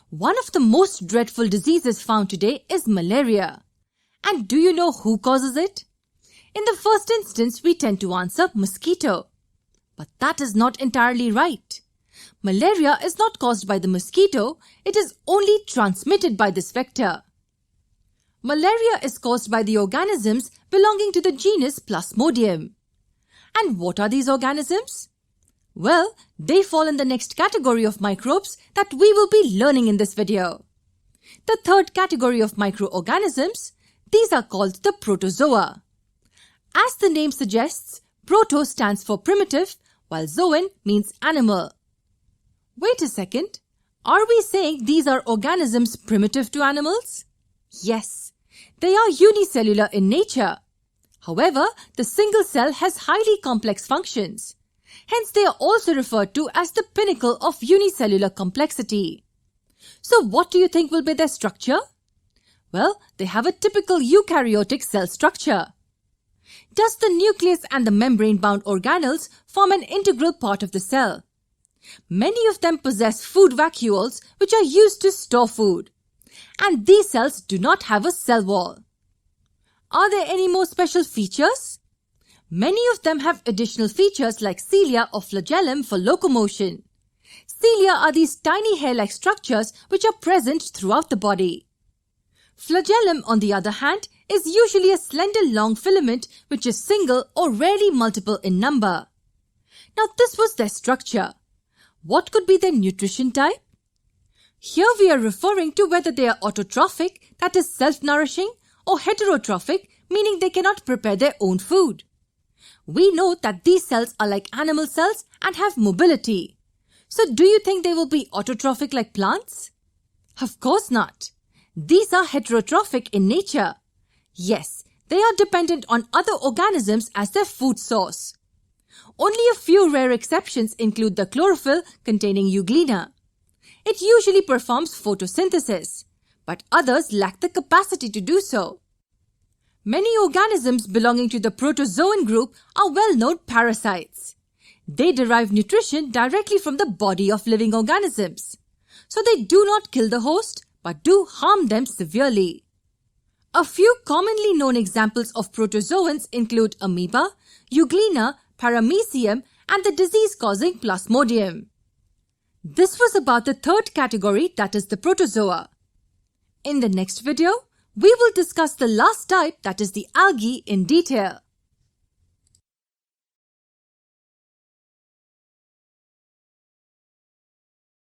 One of the most dreadful diseases found today is malaria. And do you know who causes it? In the first instance, we tend to answer mosquito. But that is not entirely right. Malaria is not caused by the mosquito, it is only transmitted by this vector. Malaria is caused by the organisms belonging to the genus Plasmodium. And what are these organisms? Well, they fall in the next category of microbes that we will be learning in this video. The third category of microorganisms, these are called the Protozoa. As the name suggests, proto stands for primitive, while zoan means animal. Wait a second, are we saying these are organisms primitive to animals? Yes, they are unicellular in nature. However, the single cell has highly complex functions. Hence, they are also referred to as the pinnacle of unicellular complexity. So what do you think will be their structure? Well, they have a typical eukaryotic cell structure. Thus, the nucleus and the membrane-bound organelles form an integral part of the cell. Many of them possess food vacuoles which are used to store food. And these cells do not have a cell wall. Are there any more special features? Many of them have additional features like cilia or flagellum for locomotion. Cilia are these tiny hair-like structures which are present throughout the body. Flagellum, on the other hand, is usually a slender long filament which is single or rarely multiple in number. Now this was their structure. What could be their nutrition type? Here we are referring to whether they are autotrophic, that is self-nourishing, or heterotrophic, meaning they cannot prepare their own food. We know that these cells are like animal cells and have mobility. So do you think they will be autotrophic like plants? Of course not. These are heterotrophic in nature. Yes, they are dependent on other organisms as their food source. Only a few rare exceptions include the chlorophyll containing euglena. It usually performs photosynthesis, but others lack the capacity to do so. Many organisms belonging to the protozoan group are well-known parasites. They derive nutrition directly from the body of living organisms. So they do not kill the host, but do harm them severely. A few commonly known examples of protozoans include amoeba, euglena, paramecium, and the disease-causing Plasmodium. This was about the third category, that is the protozoa. In the next video, we will discuss the last type, that is the algae, in detail.